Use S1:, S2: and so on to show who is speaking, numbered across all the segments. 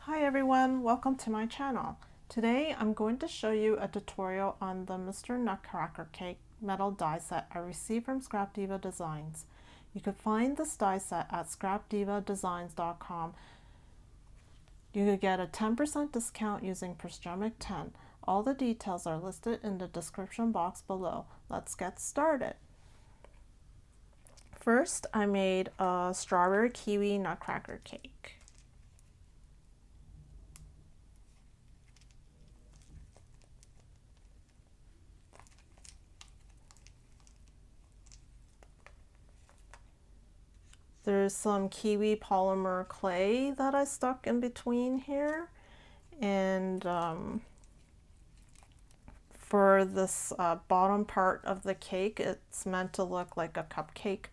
S1: Hi everyone, welcome to my channel. Today I'm going to show you a tutorial on the Mr. Nutcracker cake metal die set I received from Diva Designs. You can find this die set at scrapdivadesigns.com. You could get a 10% discount using Perstromic10. All the details are listed in the description box below. Let's get started. First, I made a strawberry kiwi nutcracker cake. There's some kiwi polymer clay that I stuck in between here, and for this bottom part of the cake, it's meant to look like a cupcake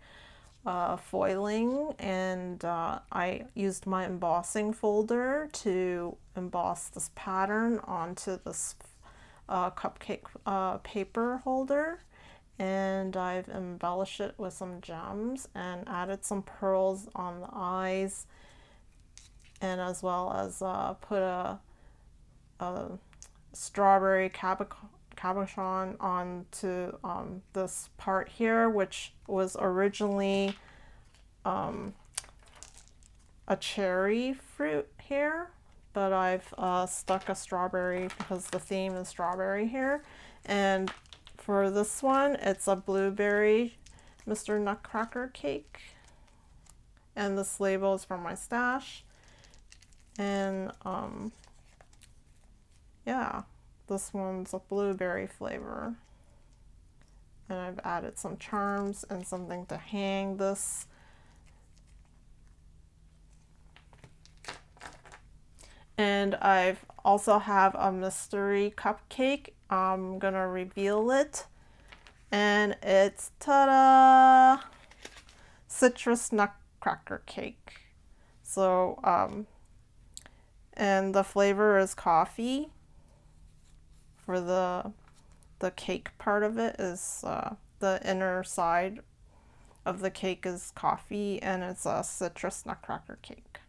S1: foiling, and I used my embossing folder to emboss this pattern onto this cupcake paper holder. And I've embellished it with some gems and added some pearls on the eyes, and as well as put a strawberry cabochon onto this part here, which was originally a cherry fruit here, but I've stuck a strawberry because the theme is strawberry here. And for this one, it's a blueberry Mr. Nutcracker cake, and this label is from my stash. And yeah, this one's a blueberry flavor, and I've added some charms and something to hang this. And I've also have a mystery cupcake. I'm gonna reveal it, and it's ta-da! Citrus nutcracker cake. So and the flavor is coffee. For the cake part of it is the inner side of the cake is coffee, and it's a citrus nutcracker cake.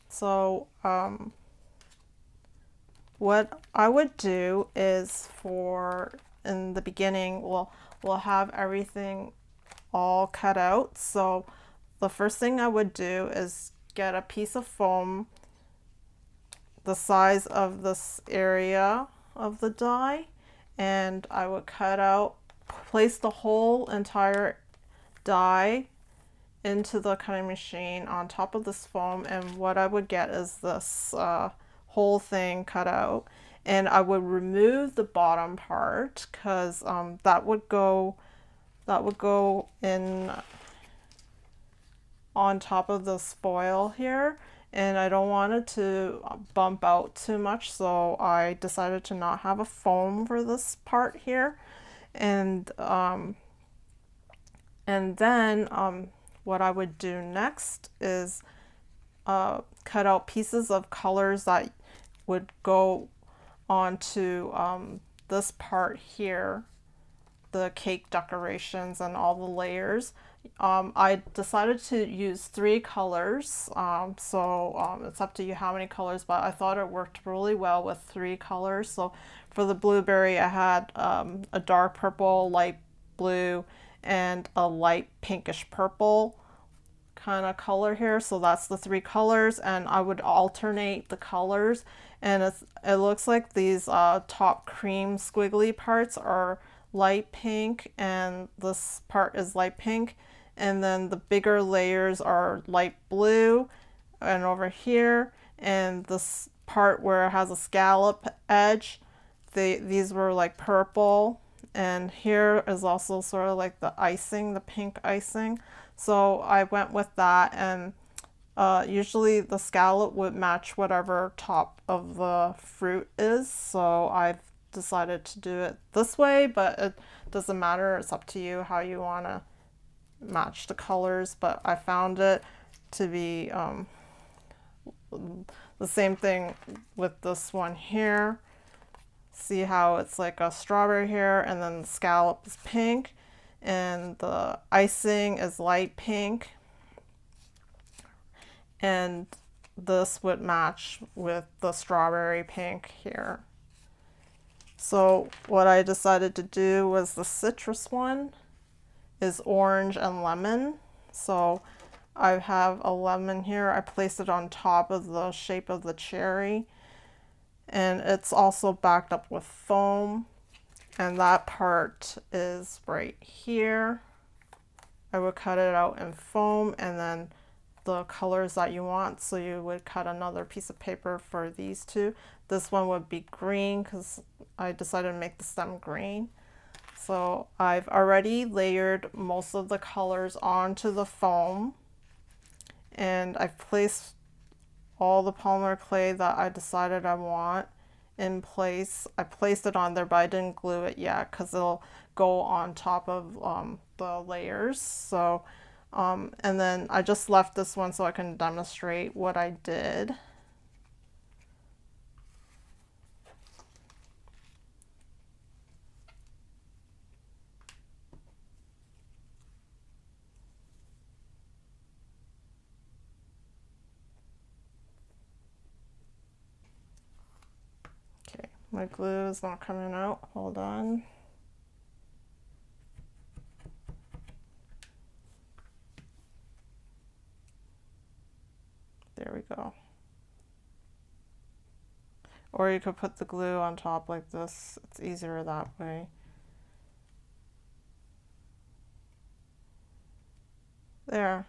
S1: So what I would do is, in the beginning, we'll have everything all cut out. So the first thing I would do is get a piece of foam the size of this area of the die, and I would cut out, place the whole entire die into the cutting machine on top of this foam, and what I would get is this whole thing cut out. And I would remove the bottom part because that would go in on top of this foil here, and I don't want it to bump out too much, so I decided to not have a foam for this part here. And then what I would do next is cut out pieces of colors that would go onto this part here, the cake decorations and all the layers. I decided to use 3 colors, so it's up to you how many colors, but I thought it worked really well with 3 colors. So for the blueberry, I had a dark purple, light blue, and a light pinkish purple kind of color here. So that's the 3 colors, and I would alternate the colors, and it looks like these top cream squiggly parts are light pink, and this part is light pink, and then the bigger layers are light blue, and over here, and this part where it has a scallop edge, these were like purple, and here is also sort of like the icing, the pink icing. So I went with that, and usually the scallop would match whatever top of the fruit is, so I've decided to do it this way, but it doesn't matter, it's up to you how you want to match the colors. But I found it to be the same thing with this one here. See how it's like a strawberry here, and then the scallop is pink, and the icing is light pink, and this would match with the strawberry pink here. So what I decided to do was the citrus one is orange and lemon. So I have a lemon here. I placed it on top of the shape of the cherry, and it's also backed up with foam, and that part is right here. I would cut it out in foam, and then the colors that you want, so you would cut another piece of paper for these two. This one would be green because I decided to make the stem green. So I've already layered most of the colors onto the foam, and I've placed all the polymer clay that I decided I want in place. I placed it on there, but I didn't glue it yet because it'll go on top of the layers. So and then I just left this one so I can demonstrate what I did. Okay, my glue is not coming out. Hold on. There we go. Or you could put the glue on top like this. It's easier that way. There.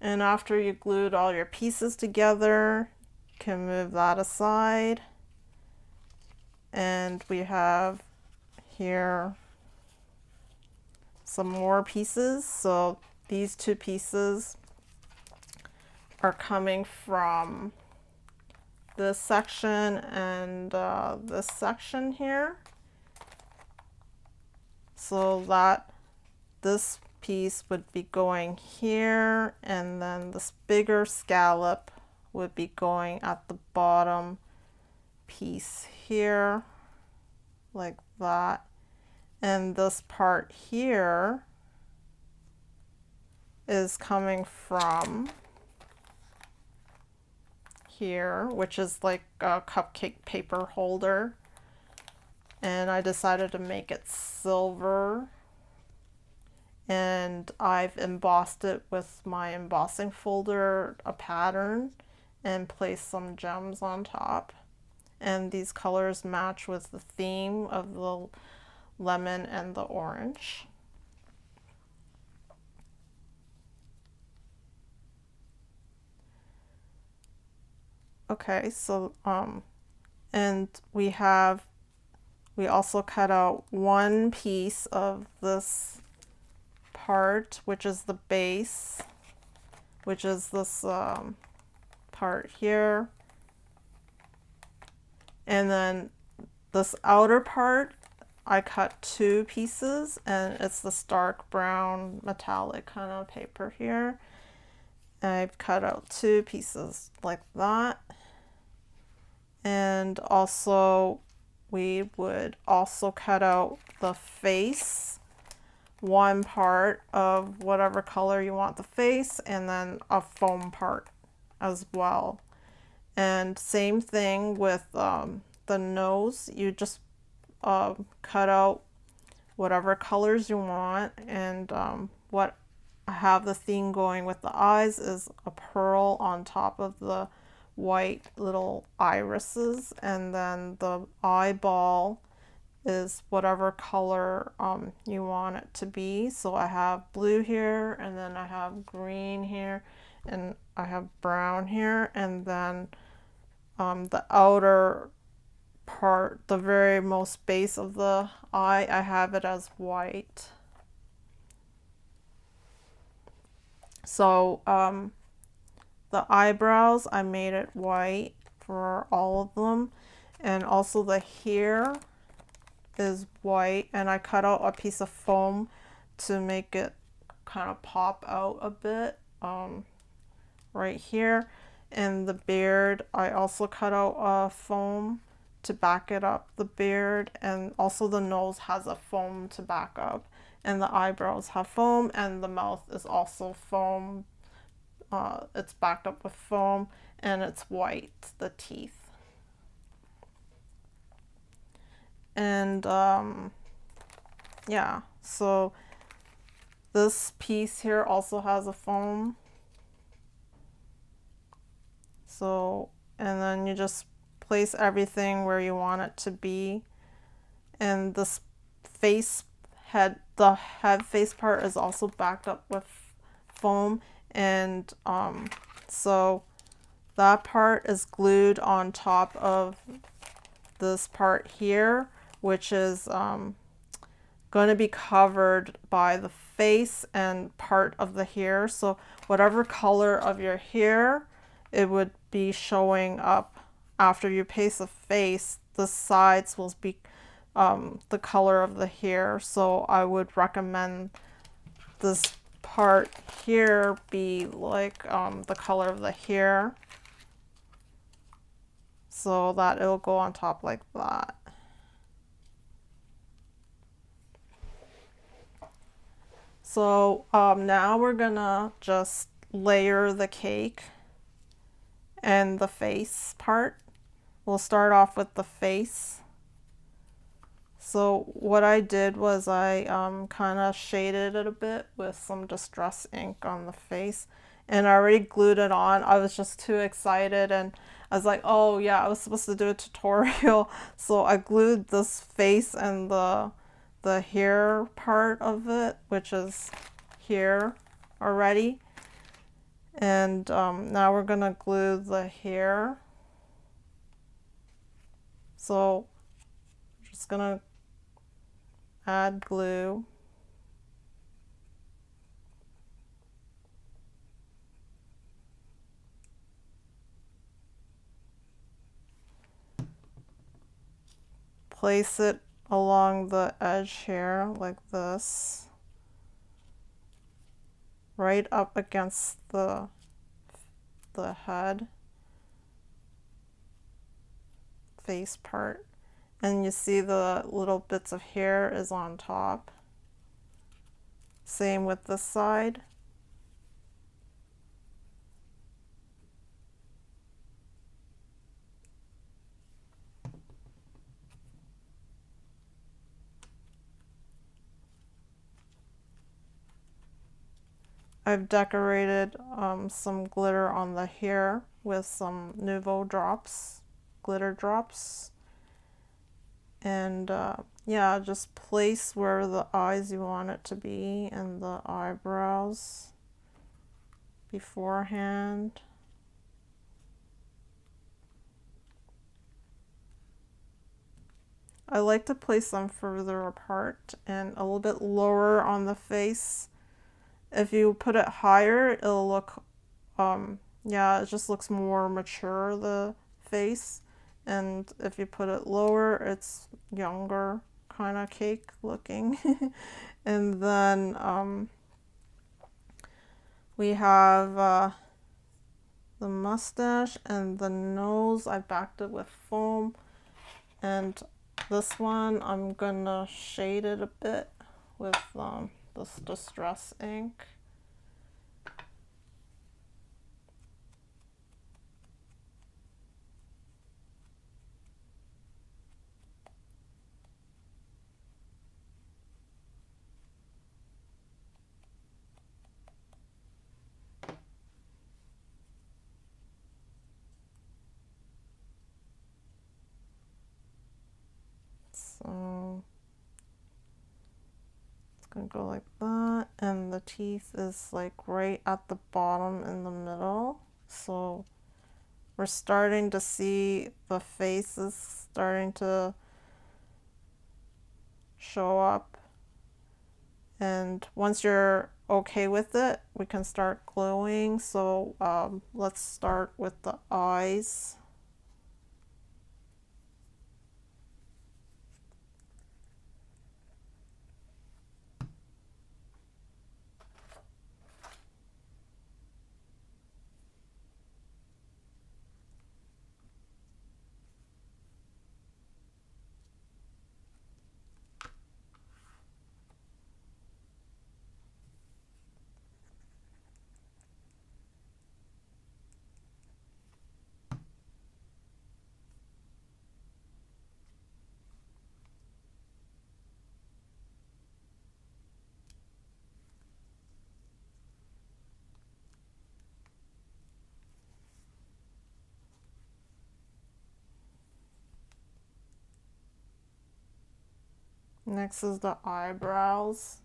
S1: And after you glued all your pieces together, you can move that aside. And we have here some more pieces. So these two pieces are coming from this section and this section here. So that this piece would be going here, and then this bigger scallop would be going at the bottom piece here, like that. And this part here is coming from here, which is like a cupcake paper holder, and I decided to make it silver, and I've embossed it with my embossing folder, a pattern, and placed some gems on top. And these colors match with the theme of the lemon and the orange. Okay, so and we also cut out one piece of this part, which is the base, which is this part here. And then this outer part, I cut two pieces, and it's this dark brown metallic kind of paper here. And I've cut out two pieces like that. And also we would also cut out the face, one part of whatever color you want the face, and then a foam part as well. And same thing with the nose. You just cut out whatever colors you want, and what I have the theme going with the eyes is a pearl on top of the white little irises, and then the eyeball is whatever color you want it to be. So I have blue here, and then I have green here, and I have brown here, and then the outer part, the very most base of the eye, I have it as white. So the eyebrows, I made it white for all of them, and also the hair is white, and I cut out a piece of foam to make it kind of pop out a bit right here. And the beard, I also cut out foam to back it up, the beard, and also the nose has a foam to back up, and the eyebrows have foam, and the mouth is also foam it's backed up with foam, and it's white, the teeth. And yeah, so this piece here also has a foam. So, and then you just place everything where you want it to be. And this face head, the head face part is also backed up with foam. And so that part is glued on top of this part here, which is going to be covered by the face and part of the hair. So whatever color of your hair, it would be showing up after you paste the face. The sides will be the color of the hair. So I would recommend this part here be like the color of the hair, so that it'll go on top like that. So now we're gonna just layer the cake and the face part. We'll start off with the face. So what I did was I kind of shaded it a bit with some distress ink on the face, and I already glued it on. I was just too excited, and I was like, oh yeah, I was supposed to do a tutorial. So I glued this face and the hair part of it, which is here already. And now we're gonna glue the hair. So I'm just gonna add glue. Place it along the edge here like this, right up against the head face part, and you see the little bits of hair is on top. Same with this side. I've decorated some glitter on the hair with some Nuvo drops, glitter drops. And yeah, just place where the eyes you want it to be and the eyebrows beforehand. I like to place them further apart and a little bit lower on the face. If you put it higher, it'll look, yeah, it just looks more mature, the face. And if you put it lower, it's younger kind of cake looking. And then we have the mustache and the nose. I backed it with foam. And this one, I'm gonna shade it a bit with this distress ink. So it's gonna go like that, and the teeth is like right at the bottom in the middle. So we're starting to see the face is starting to show up. And once you're okay with it, we can start gluing. So let's start with the eyes. Next is the eyebrows.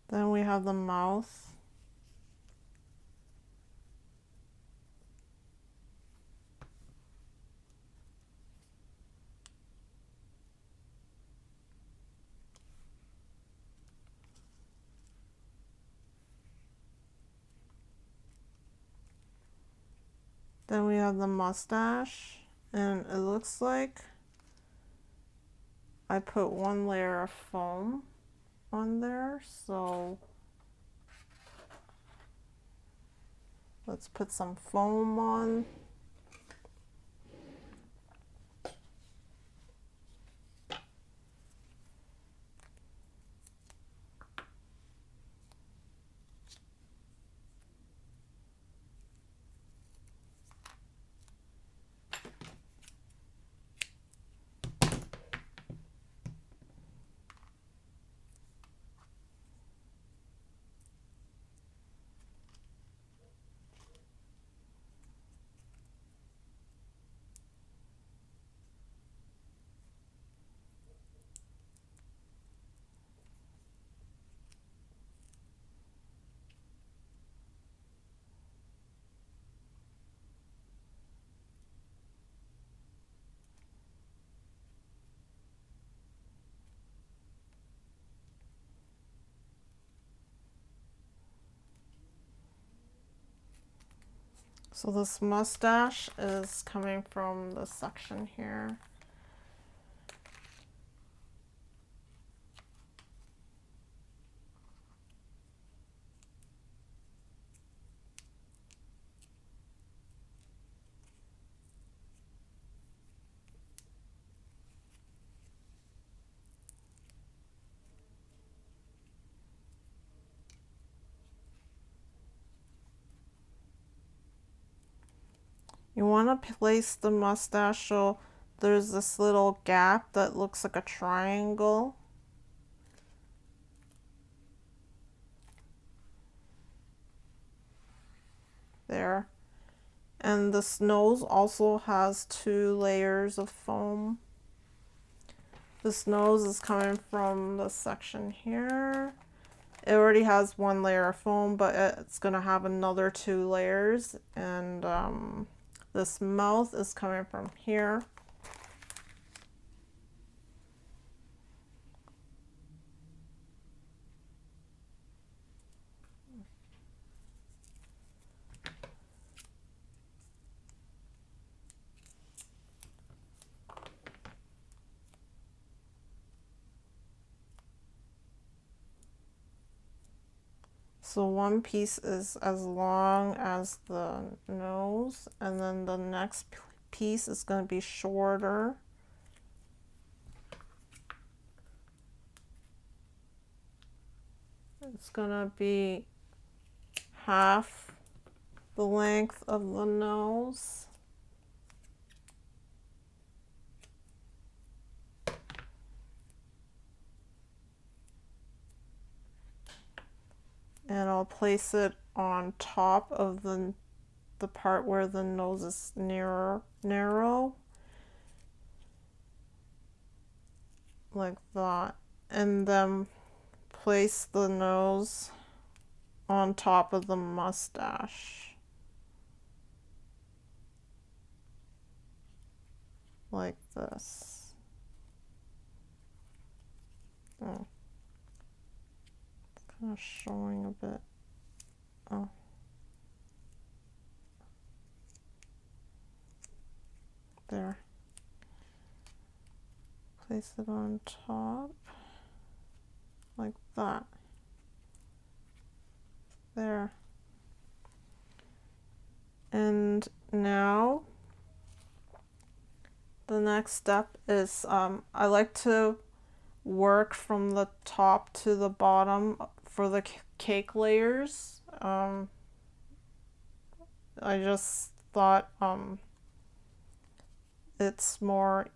S1: Then we have the mouth. Then we have the mustache, and it looks like I put one layer of foam on there, so let's put some foam on. So this mustache is coming from this section here. You want to place the mustache so there's this little gap that looks like a triangle. There. And this nose also has 2 layers of foam. This nose is coming from this section here. It already has 1 layer of foam, but it's going to have another 2 layers. And this mouth is coming from here. So one piece is as long as the nose, and then the next piece is going to be shorter. It's going to be half the length of the nose. And I'll place it on top of the part where the nose is narrow, like that. And then place the nose on top of the mustache, like this. Oh. Kind of showing a bit. Oh. There. Place it on top, like that. There. And now the next step is I like to work from the top to the bottom for the cake layers. I just thought it's more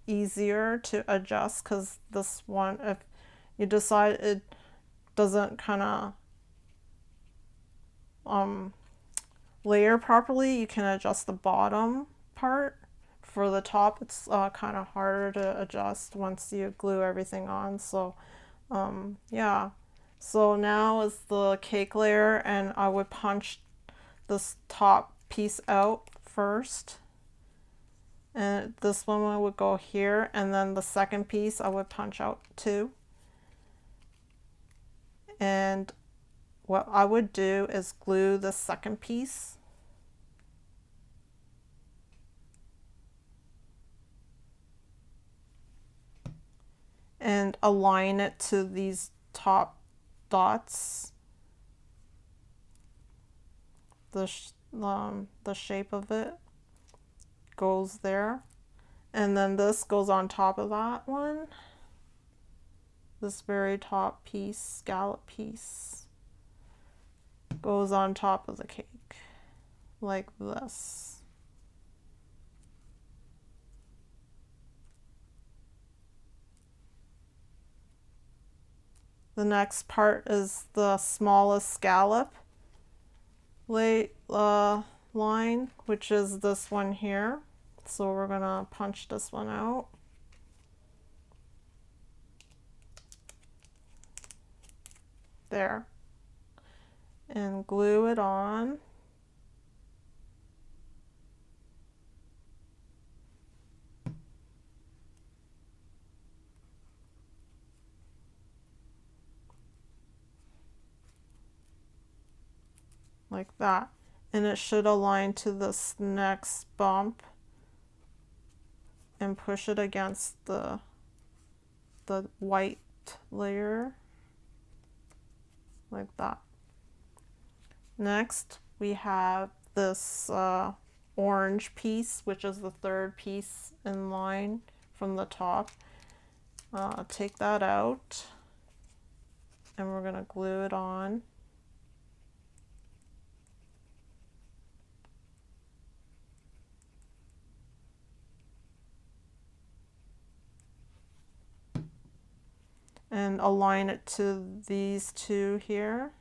S1: easier to adjust, because this one, if you decide it doesn't kind of layer properly, you can adjust the bottom part. For the top, it's kind of harder to adjust once you glue everything on. So yeah, so now is the cake layer, and I would punch this top piece out first, and this one would go here, and then the second piece I would punch out too. And what I would do is glue the second piece and align it to these top dots, the shape of it goes there, and then this goes on top of that one. This very top piece, scallop piece, goes on top of the cake like this. The next part is the smallest scallop line, which is this one here. So we're gonna punch this one out. There. And glue it on. Like that. And it should align to this next bump, and push it against the white layer like that. Next we have this orange piece, which is the third piece in line from the top. Take that out, and we're going to glue it on. And align it to these two here.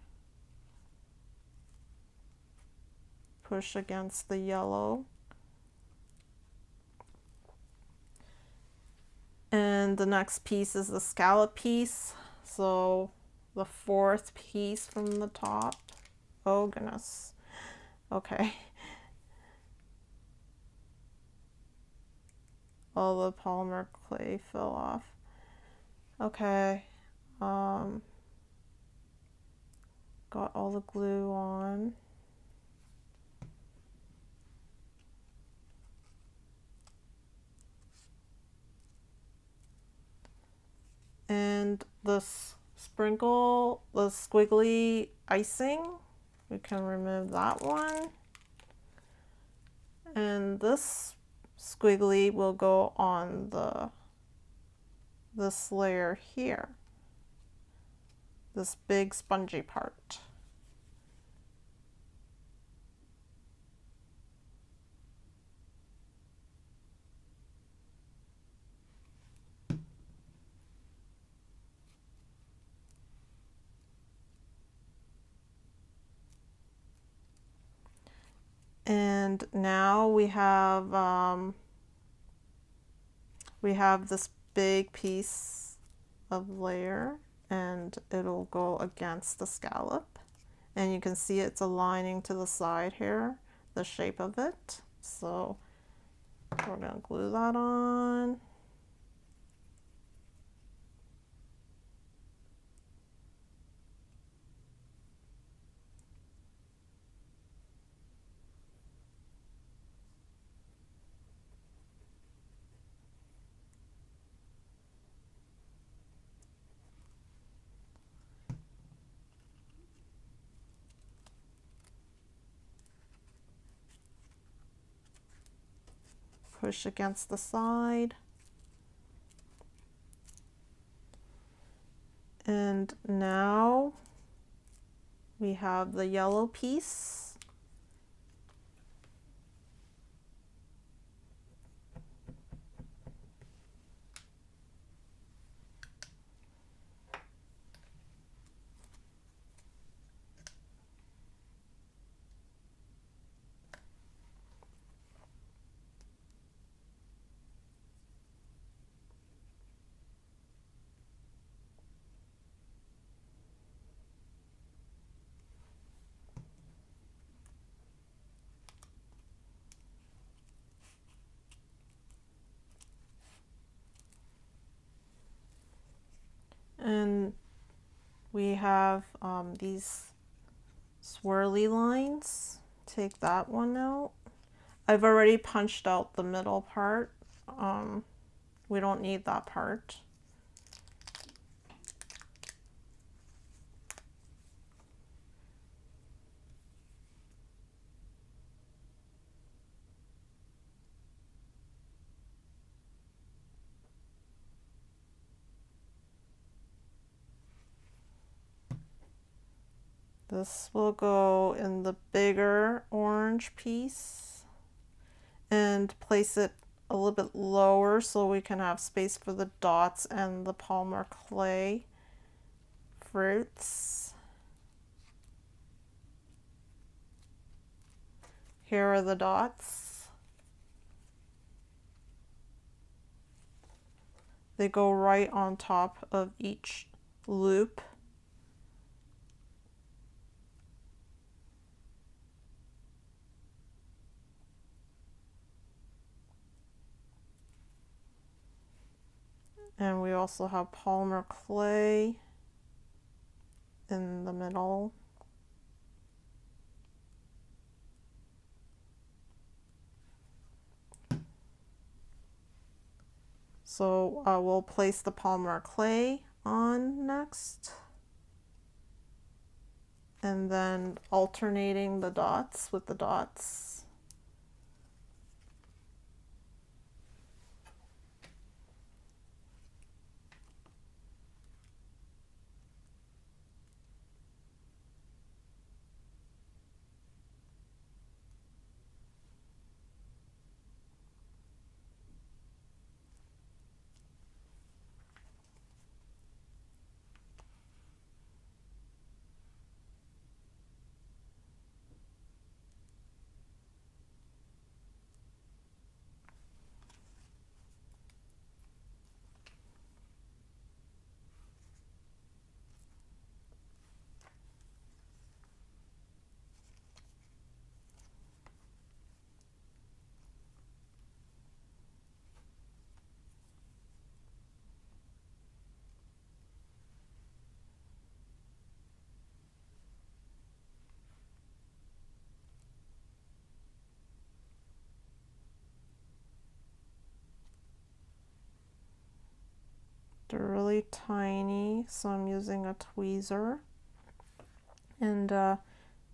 S1: Push against the yellow. And the next piece is the scallop piece. So the fourth piece from the top. Oh goodness. Okay. All the polymer clay fell off. Okay. Got all the glue on. And this sprinkle, the squiggly icing, we can remove that one. And this squiggly will go on this layer here, this big spongy part. And now we have this big piece of layer, and it'll go against the scallop, and you can see it's aligning to the side here, the shape of it. So we're going to glue that on. Push against the side. And now we have the yellow piece. And we have these swirly lines. Take that one out. I've already punched out the middle part. We don't need that part. This will go in the bigger orange piece and place it a little bit lower so we can have space for the dots and the polymer clay fruits. Here are the dots. They go right on top of each loop. And we also have polymer clay in the middle. So we'll place the polymer clay on next. And then alternating the dots with the dots. They're really tiny, so I'm using a tweezer. And now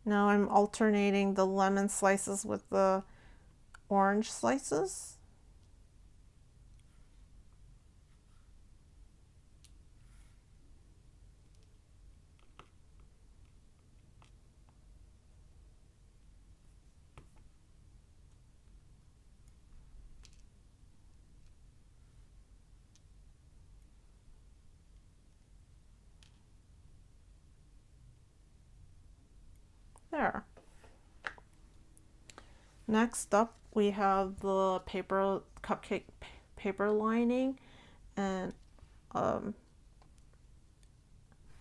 S1: I'm alternating the lemon slices with the orange slices. There. Next up, we have the paper cupcake paper lining, and I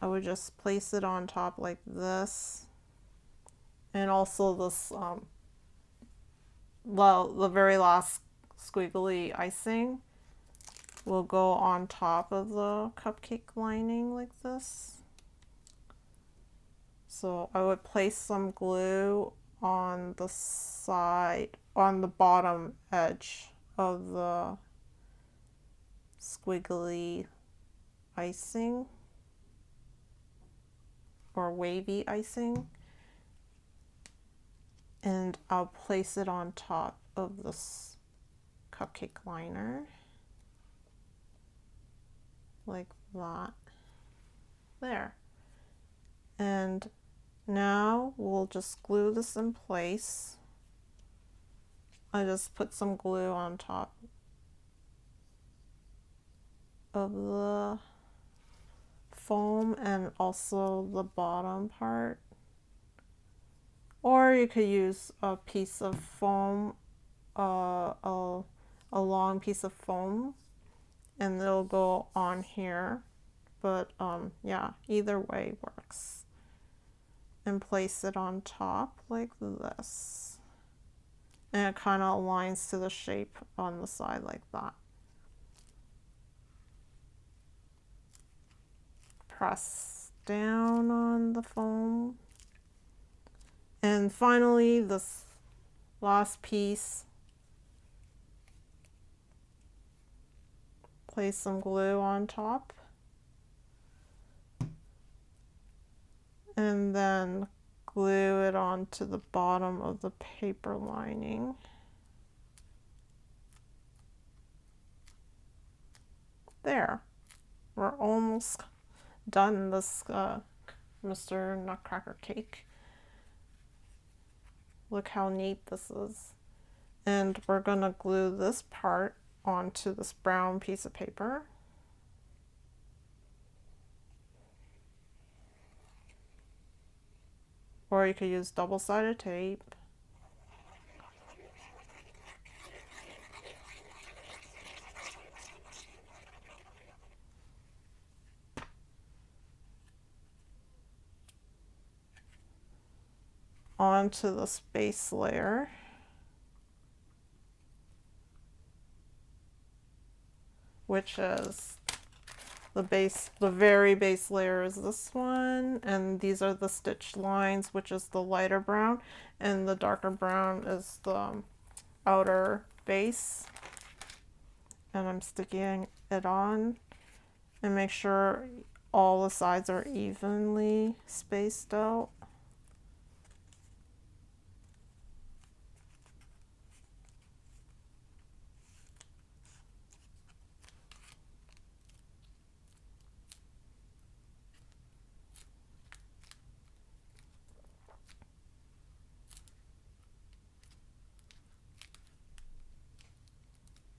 S1: would just place it on top like this, and also this well, the very last squiggly icing will go on top of the cupcake lining like this. So I would place some glue on the side, on the bottom edge of the squiggly icing or wavy icing, and I'll place it on top of this cupcake liner like that. There. And now we'll just glue this in place. I just put some glue on top of the foam and also the bottom part. Or you could use a piece of foam, a long piece of foam, and it'll go on here. But yeah, either way works. And place it on top like this. And it kind of aligns to the shape on the side like that. press down on the foam. And finally, this last piece, place some glue on top. And then glue it onto the bottom of the paper lining. There, we're almost done this Mr. Nutcracker cake. Look how neat this is. And we're gonna glue this part onto this brown piece of paper. Or you could use double-sided tape. Onto this base layer. Which is the base, the very base layer is this one, and these are the stitched lines, which is the lighter brown, and the darker brown is the outer base. And I'm sticking it on, and make sure all the sides are evenly spaced out.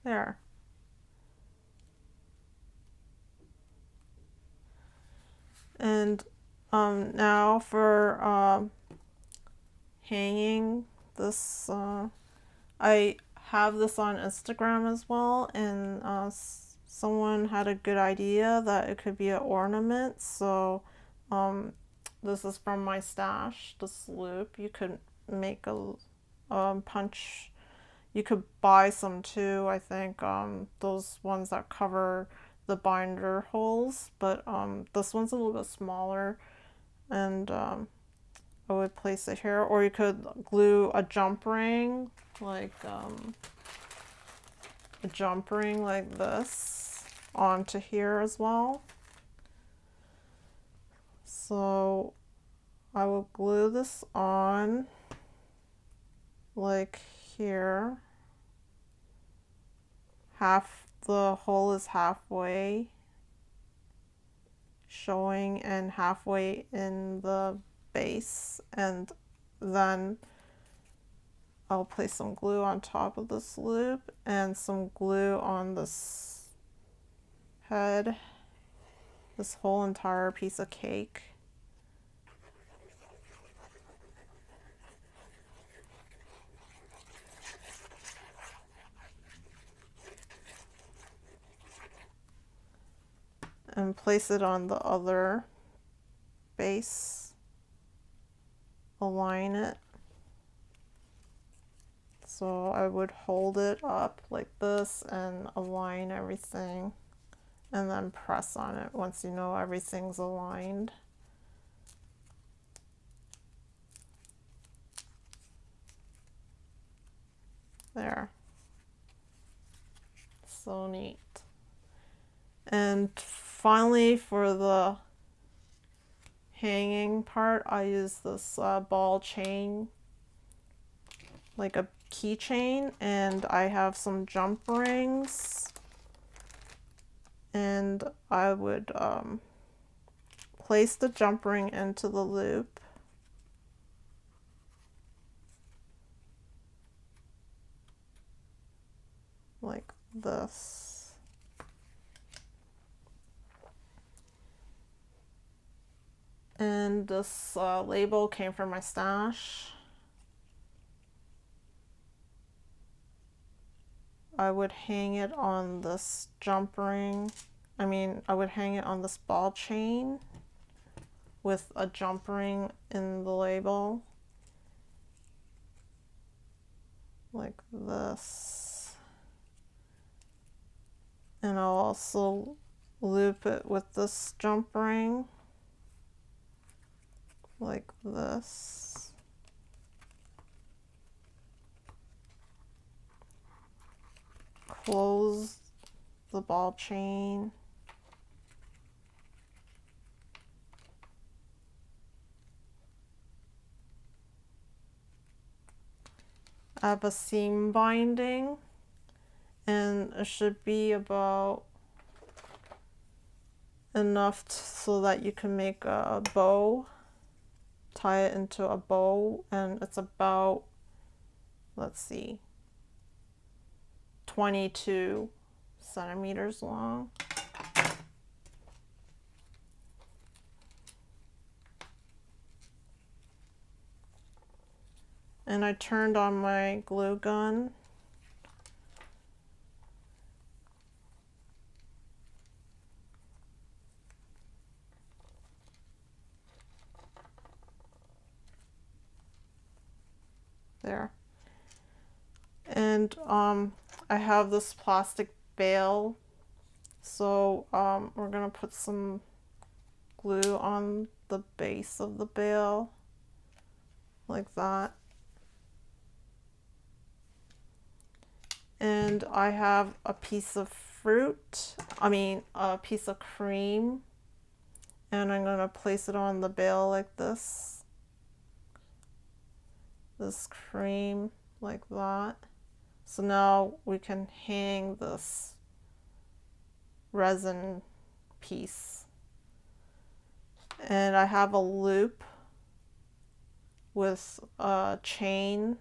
S1: There. And now for hanging this, I have this on Instagram as well, and someone had a good idea that it could be an ornament. So this is from my stash, this loop. You could make a punch. You could buy some too, I think, those ones that cover the binder holes, but this one's a little bit smaller, and I would place it here, or you could glue a jump ring, like this onto here as well. So I will glue this on like here. The hole is halfway showing and halfway in the base, and then I'll place some glue on top of this loop and some glue on this head, this whole entire piece of cake. And place it on the other base, align it. So I would hold it up like this and align everything, and then press on it once you know everything's aligned. There. So neat. And finally, for the hanging part, I use this ball chain, like a keychain, and I have some jump rings, and I would place the jump ring into the loop, like this. And this label came from my stash. I would hang it on this jump ring. I would hang it on this ball chain with a jump ring in the label, like this. And I'll also loop it with this jump ring. like this. Close the ball chain. I have a seam binding, and it should be about enough so that you can make a bow, tie it into a bow, and it's about, let's see, 22 centimeters long. And I turned on my glue gun. There. And I have this plastic bail, so we're gonna put some glue on the base of the bail like that. And I have a piece of fruit, a piece of cream, and I'm gonna place it on the bail like this cream like that. So now we can hang this resin piece. And I have a loop with a chain,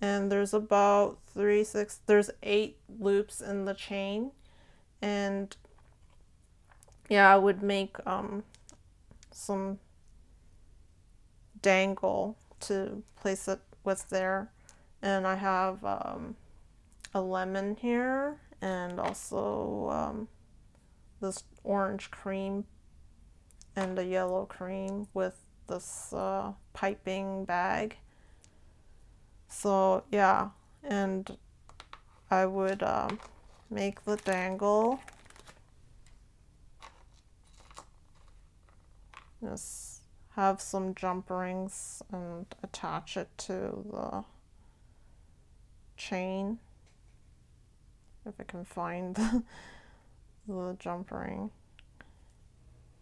S1: and there's about there's 8 loops in the chain. And yeah, I would make some dangle to place it with there. And I have a lemon here, and also this orange cream and a yellow cream with this piping bag. So yeah, and I would make the dangle. Just have some jump rings and attach it to the chain, if I can find the jump ring.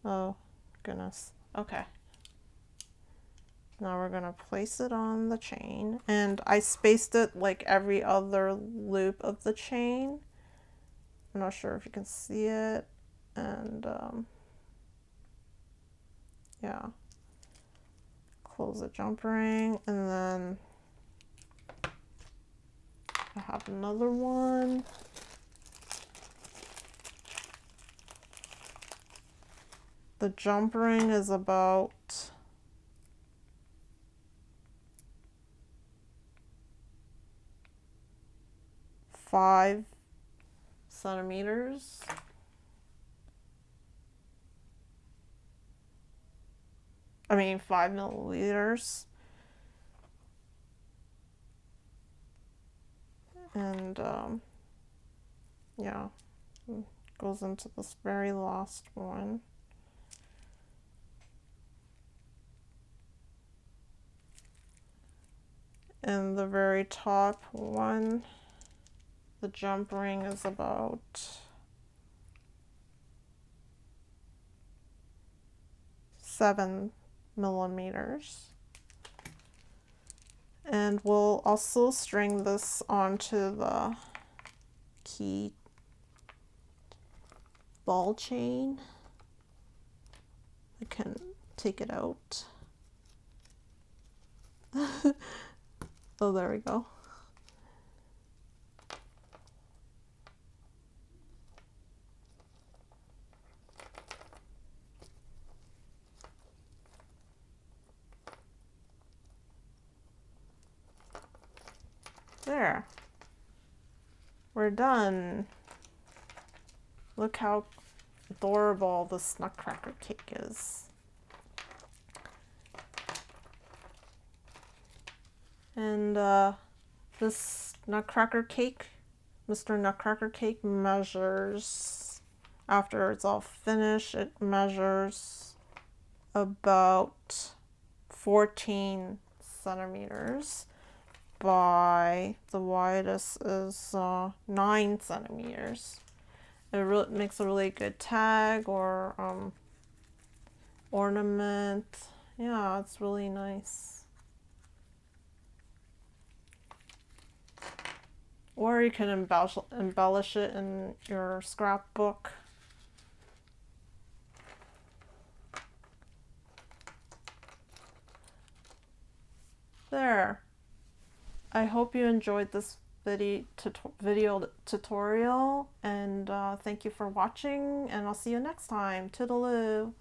S1: Oh goodness. Okay, now we're gonna place it on the chain, and I spaced it like every other loop of the chain. I'm not sure if you can see it. And yeah, close the jump ring, and then I have another one. The jump ring is about 5 centimeters. I mean 5 milliliters. And yeah, goes into this very last one. And the very top one, the jump ring is about 7 millimeters. And we'll also string this onto the key ball chain. I can take it out. Oh, there we go. There. We're done. Look how adorable this nutcracker cake is. And this nutcracker cake, Mr. Nutcracker cake, measures, after it's all finished, it measures about 14 centimeters by the widest is 9 centimeters. It really makes a really good tag or ornament. Yeah, it's really nice. Or you can embellish it in your scrapbook. There. I hope you enjoyed this video tutorial, and thank you for watching, and I'll see you next time. Toodaloo!